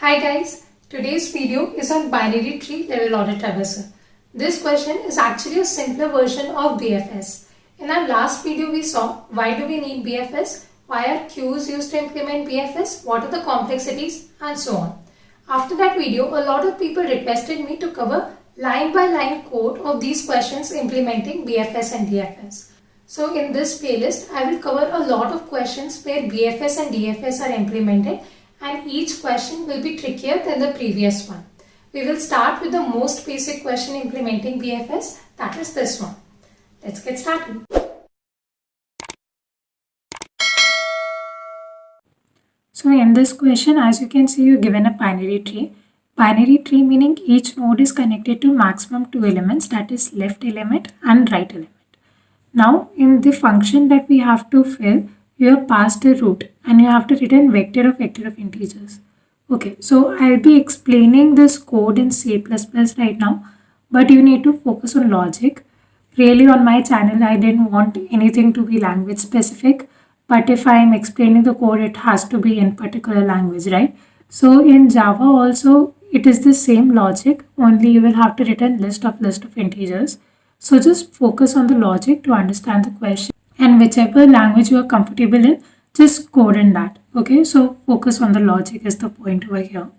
Hi guys, today's video is on binary tree level order traversal. This question is actually a simpler version of BFS. In our last video we saw why do we need BFS, why are queues used to implement BFS, what are the complexities and so on. After that video, a lot of people requested me to cover line by line code of these questions implementing BFS and DFS. So in this playlist, I will cover a lot of questions where BFS and DFS are implemented and each question will be trickier than the previous one. We will start with the most basic question implementing BFS, that is this one. Let's get started. So in this question, as you can see, you're given a binary tree. Binary tree meaning each node is connected to maximum two elements, that is left element and right element. Now in the function that we have to fill, you have passed a root and you have to return vector of integers. Okay, so I'll be explaining this code in C++ right now, but you need to focus on logic. Really on my channel, I didn't want anything to be language specific, but if I am explaining the code, it has to be in particular language, right? So in Java also, it is the same logic, only you will have to return list of integers. So just focus on the logic to understand the question, and whichever language you are comfortable in, just code in that. Okay, so focus on the logic is the point over here.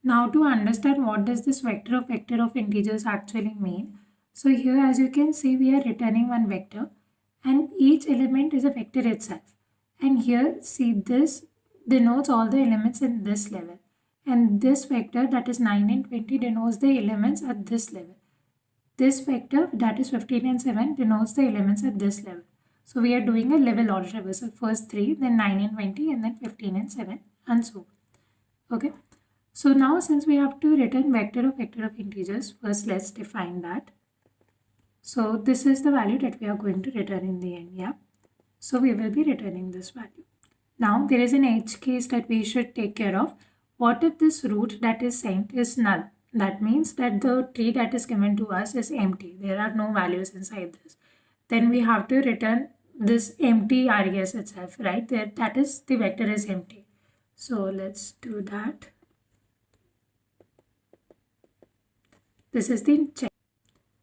Now to understand what does this vector of integers actually mean. So here as you can see, we are returning one vector and each element is a vector itself. And here see, this denotes all the elements in this level. And this vector, that is 9 and 20, denotes the elements at this level. This vector, that is 15 and 7, denotes the elements at this level. So we are doing a level order traversal. First 3, then 9 and 20, and then 15 and 7, and so on. Okay. So now since we have to return vector of integers, first let's define that. So this is the value that we are going to return in the end. Yeah. So we will be returning this value. Now there is an edge case that we should take care of. What if this root that is sent is null? That means that the tree that is given to us is empty. There are no values inside this. Then we have to return this empty res itself, right? That is, the vector is empty. So let's do that. This is the check.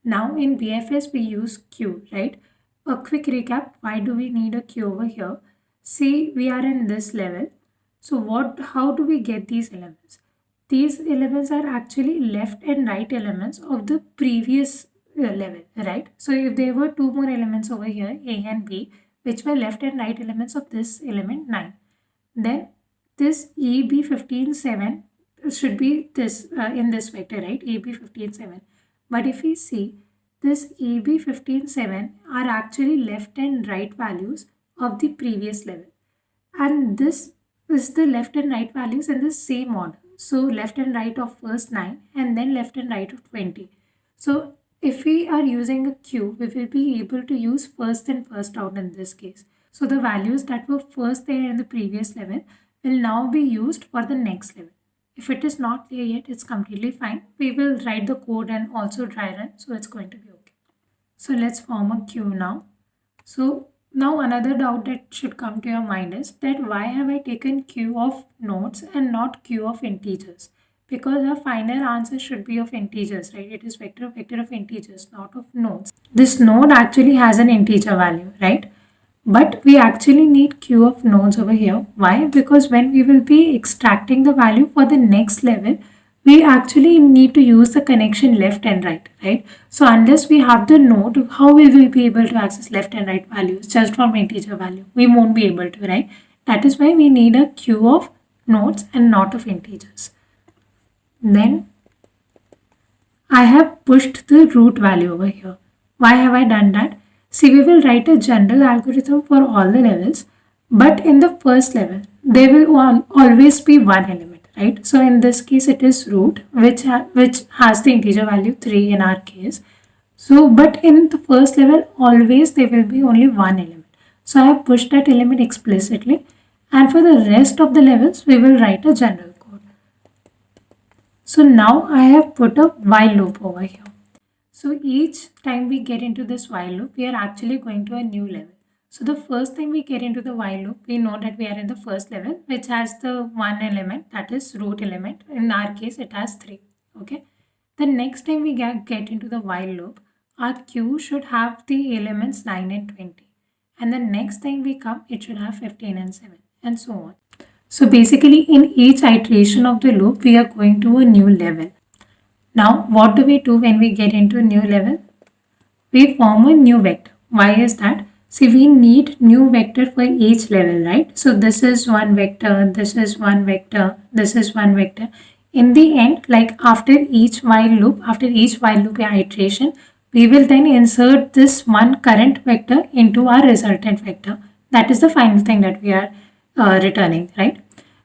Now in BFS we use queue, right? A quick recap, why do we need a queue over here? See, we are in this level. So how do we get these elements? These elements are actually left and right elements of the previous level, right? So if there were two more elements over here, A and B, which were left and right elements of this element 9, then this EB157 should be this in this vector, right? EB157. But if we see, this EB157 are actually left and right values of the previous level, and this is the left and right values in the same order. So left and right of first 9 and then left and right of 20. So if we are using a queue, we will be able to use first and first out in this case. So the values that were first there in the previous level will now be used for the next level. If it is not clear yet, it's completely fine. We will write the code and also dry run, so it's going to be okay. So let's form a queue now. So now another doubt that should come to your mind is that why have I taken queue of nodes and not queue of integers? Because our final answer should be of integers, right? It is vector of integers, not of nodes. This node actually has an integer value, right? But we actually need queue of nodes over here. Why? Because when we will be extracting the value for the next level, we actually need to use the connection left and right? So unless we have the node, how will we be able to access left and right values just from integer value? We won't be able to, right? That is why we need a queue of nodes and not of integers. Then I have pushed the root value over here. Why have I done that? See, we will write a general algorithm for all the levels, but in the first level, there will always be one element, right? So in this case, it is root, which has the integer value 3 in our case. So, but in the first level, always there will be only one element. So I have pushed that element explicitly, and for the rest of the levels, we will write a general code. So now I have put a while loop over here. So each time we get into this while loop, we are actually going to a new level. So the first time we get into the while loop, we know that we are in the first level, which has the one element, that is root element. In our case, it has 3. Okay. The next time we get into the while loop, our queue should have the elements 9 and 20. And the next time we come, it should have 15 and 7, and so on. So basically, in each iteration of the loop, we are going to a new level. Now, what do we do when we get into a new level? We form a new vector. Why is that? See, we need new vector for each level, right? So this is one vector, this is one vector, this is one vector. In the end, like after each while loop iteration, we will then insert this one current vector into our resultant vector. That is the final thing that we are returning, right?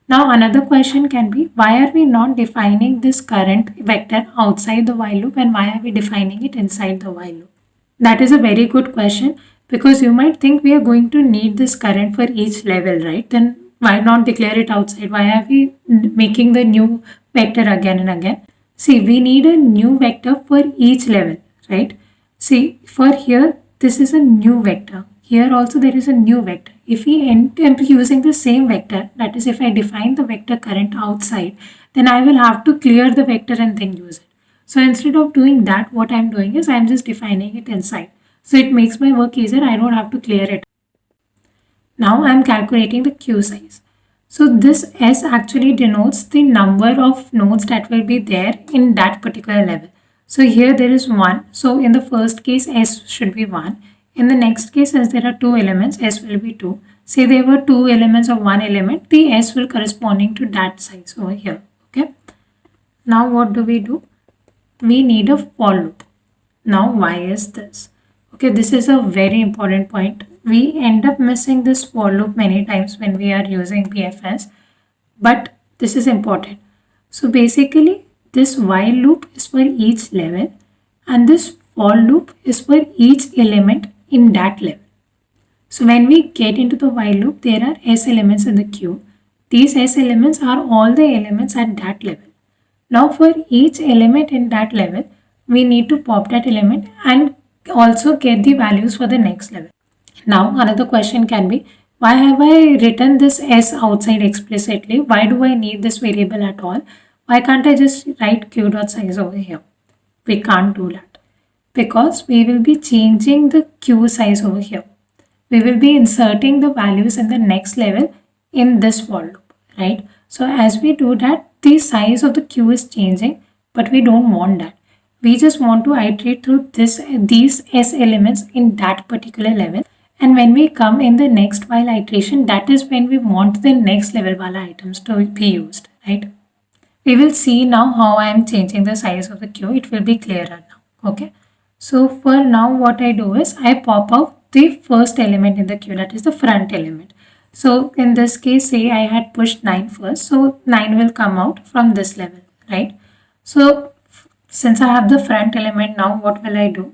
Now another question can be, why are we not defining this current vector outside the while loop, and why are we defining it inside the while loop? That is a very good question, because you might think we are going to need this current for each level, right? Then why not declare it outside? Why are we making the new vector again and again? See, we need a new vector for each level, right? See, for here, this is a new vector. Here also there is a new vector. If we end up using the same vector, that is if I define the vector current outside, then I will have to clear the vector and then use it. So instead of doing that, what I'm doing is I'm just defining it inside. So it makes my work easier. I don't have to clear it. Now I'm calculating the queue size. So this S actually denotes the number of nodes that will be there in that particular level. So here there is 1. So in the first case, S should be 1. In the next case, as there are 2 elements, S will be 2. Say there were 2 elements of 1 element, the S will corresponding to that size over here. Okay. Now what do? We need a for loop. Now why is this? Okay, this is a very important point. We end up missing this for loop many times when we are using BFS, but this is important. So basically this while loop is for each level and this for loop is for each element in that level. So when we get into the while loop, there are S elements in the queue. These S elements are all the elements at that level. Now for each element in that level, we need to pop that element and also get the values for the next level. Now another question can be, why have I written this S outside explicitly? Why do I need this variable at all? Why can't I just write queue.size over here? We can't do that because we will be changing the queue size over here. We will be inserting the values in the next level in this for loop, right? So as we do that, the size of the queue is changing, but we don't want that. We just want to iterate through these S elements in that particular level. And when we come in the next while iteration, that is when we want the next level wala items to be used, right? We will see now how I am changing the size of the queue. It will be clearer now, okay? So for now, what I do is I pop out the first element in the queue, that is the front element. So in this case, say I had pushed 9 first, so 9 will come out from this level, right? So since I have the front element now, what will I do?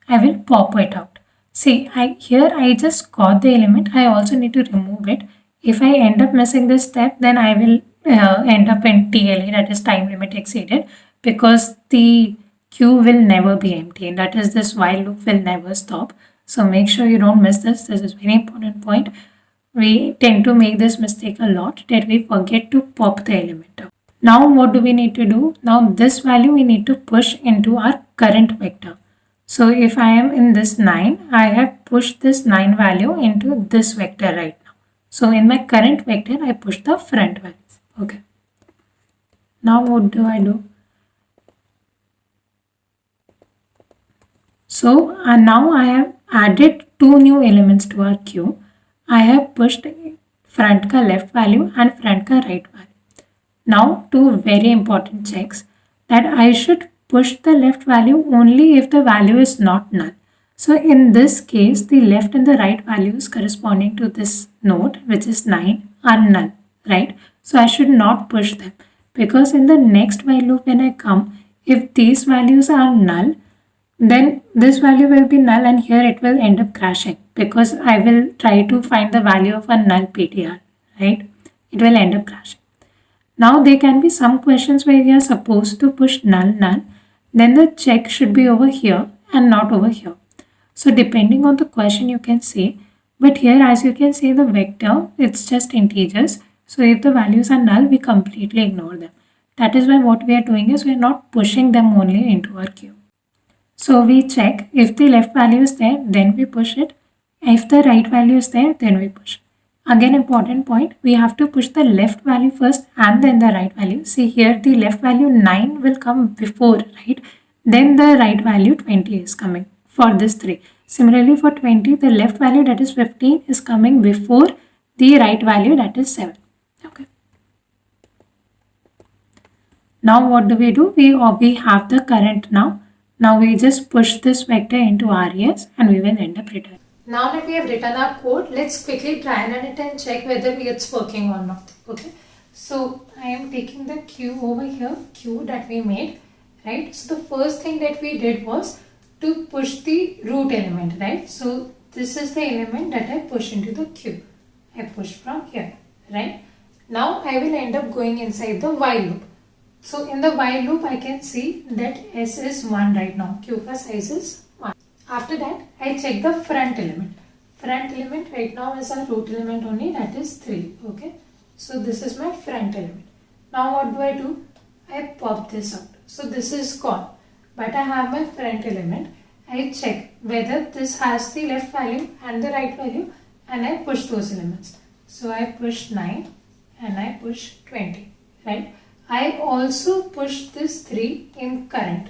I will pop it out. See, here I just got the element. I also need to remove it. If I end up missing this step, then I will end up in TLE, that is time limit exceeded, because the queue will never be empty. And that is, this while loop will never stop. So make sure you don't miss this. This is a very important point. We tend to make this mistake a lot, that we forget to pop the element out. Now what do we need to do? Now this value we need to push into our current vector. So if I am in this 9, I have pushed this 9 value into this vector right now. So in my current vector, I push the front value. Okay. Now what do I do? So now I have added 2 new elements to our queue. I have pushed front ka left value and front ka right value. Now 2 very important checks, that I should push the left value only if the value is not null. So in this case, the left and the right values corresponding to this node, which is 9, are null, right? So I should not push them, because in the next while loop when I come, if these values are null, then this value will be null and here it will end up crashing, because I will try to find the value of a null PTR, right? It will end up crashing. Now there can be some questions where you are supposed to push null, then the check should be over here and not over here. So depending on the question you can say, but here as you can see the vector, it's just integers. So if the values are null, we completely ignore them. That is why what we are doing is we are not pushing them only into our queue. So we check if the left value is there, then we push it. If the right value is there, then we push. Again, important point, we have to push the left value first and then the right value. See here, the left value 9 will come before, right? Then the right value 20 is coming for this 3. Similarly, for 20, the left value that is 15 is coming before the right value that is 7. Okay. Now what do? We have the current now. Now we just push this vector into res and we will end up returning. Now that we have written our code, let's quickly try and run it and check whether it's working or not. Okay. So I am taking the queue over here, queue that we made, right? So the first thing that we did was to push the root element, right? So this is the element that I push into the queue. I push from here, right? Now I will end up going inside the while loop. So in the while loop, I can see that S is 1 right now. Q ka size is 1. After that, I check the front element. Front element right now is a root element only, that is 3. Okay. So this is my front element. Now what do? I pop this out. So this is gone. But I have my front element. I check whether this has the left value and the right value and I push those elements. So I push 9 and I push 20. Right. I also push this 3 in current.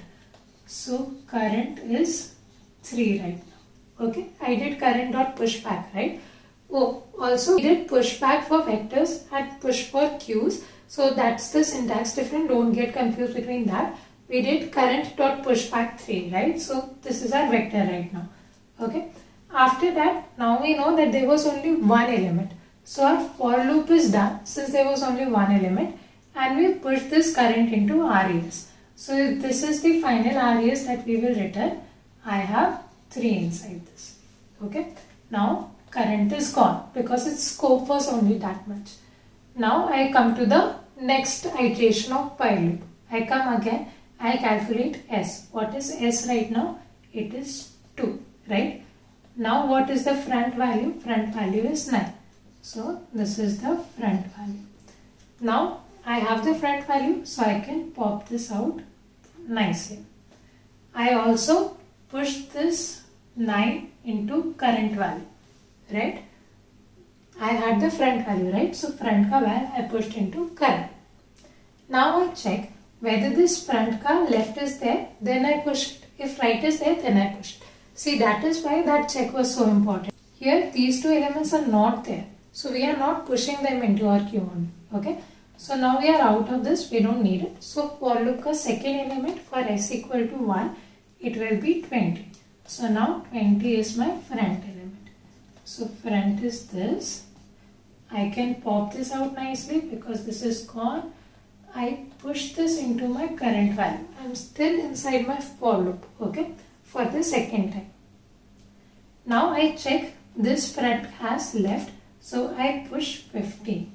So current is 3 right now. Okay. I did current dot push back, right? Oh, also we did push back for vectors and push for queues. So that's the syntax different. Don't get confused between that. We did current dot push back 3, right? So this is our vector right now. Okay. After that, now we know that there was only one element. So our for loop is done since there was only one element. And we push this current into res. So if this is the final res that we will return, I have 3 inside this. Okay. Now current is gone because its scope was only that much. Now I come to the next iteration of while loop. I come again, I calculate S. What is S right now? It is 2, right? Now what is the front value? Front value is 9. So this is the front value. Now I have the front value, so I can pop this out nicely. I also push this 9 into current value, right? I had the front value, right? So front ka value I pushed into current. Now I check whether this front ka left is there, then I push it. If right is there, then I push it. See, that is why that check was so important. Here, these two elements are not there. So we are not pushing them into our queue only. Okay. So now we are out of this, we don't need it. So for loop ka second element for s equal to 1, it will be 20. So now 20 is my front element. So front is this. I can pop this out nicely because this is gone. I push this into my current value. I am still inside my for loop, okay, for the second time. Now I check this front has left. So I push 50.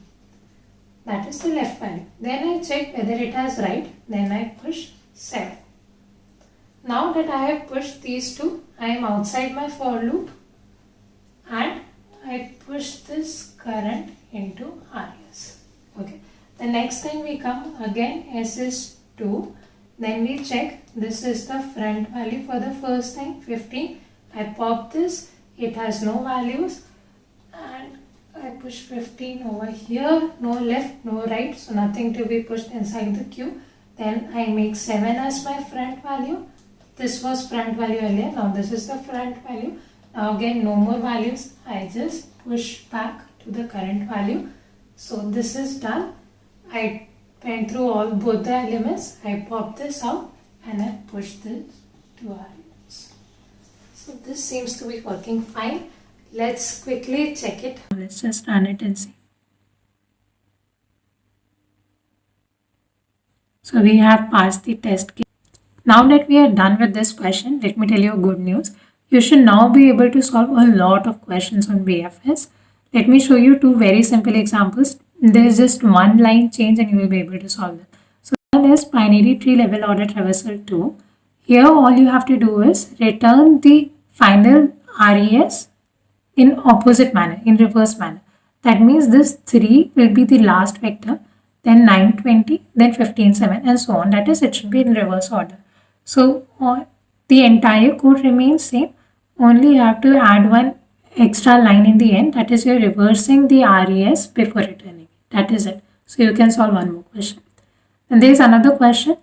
That is the left value. Then I check whether it has right. Then I push 7. Now that I have pushed these two, I am outside my for loop and I push this current into res. Okay. The next time we come again, S is 2. Then we check this is the front value for the first time, 50. I pop this. It has no values. And I push 15 over here, no left, no right, so nothing to be pushed inside the queue. Then I make 7 as my front value. This was front value earlier, now this is the front value. Now again no more values, I just push back to the current value. So this is done. I went through both the elements, I pop this out and I push this to our elements. So this seems to be working fine. Let's quickly check it. Let's just run it and see. So we have passed the test case. Now that we are done with this question, let me tell you good news. You should now be able to solve a lot of questions on BFS. Let me show you two very simple examples. There is just one line change and you will be able to solve them. So one is binary tree level order traversal 2. Here all you have to do is return the final RES in opposite manner, in reverse manner. That means this 3 will be the last vector, then 9, 20, then 15, 7, and so on. That is, it should be in reverse order. So the entire code remains same. Only you have to add one extra line in the end. That is, you're reversing the RES before returning. That is it. So you can solve one more question. And there is another question.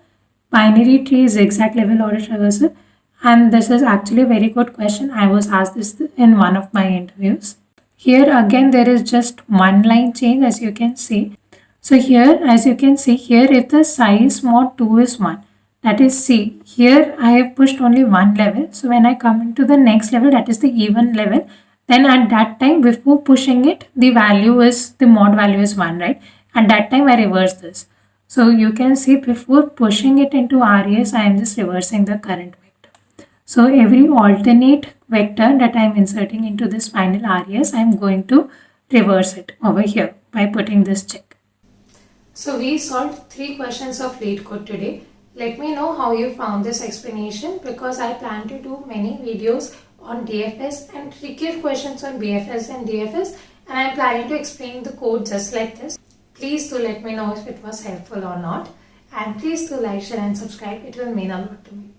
Binary tree zigzag level order traversal. And this is actually a very good question. I was asked this in one of my interviews. Here again there is just one line change, as you can see. So here, as you can see here, if the size mod 2 is 1, that is C. Here I have pushed only one level. So when I come into the next level, that is the even level, then at that time before pushing it, the mod value is 1, right? At that time I reverse this. So you can see before pushing it into RES, I am just reversing the current vector. So every alternate vector that I am inserting into this final RES, I am going to reverse it over here by putting this check. So we solved 3 questions of LeetCode today. Let me know how you found this explanation, because I plan to do many videos on DFS and trickier questions on BFS and DFS, and I am planning to explain the code just like this. Please do let me know if it was helpful or not, and please do like, share and subscribe. It will mean a lot to me.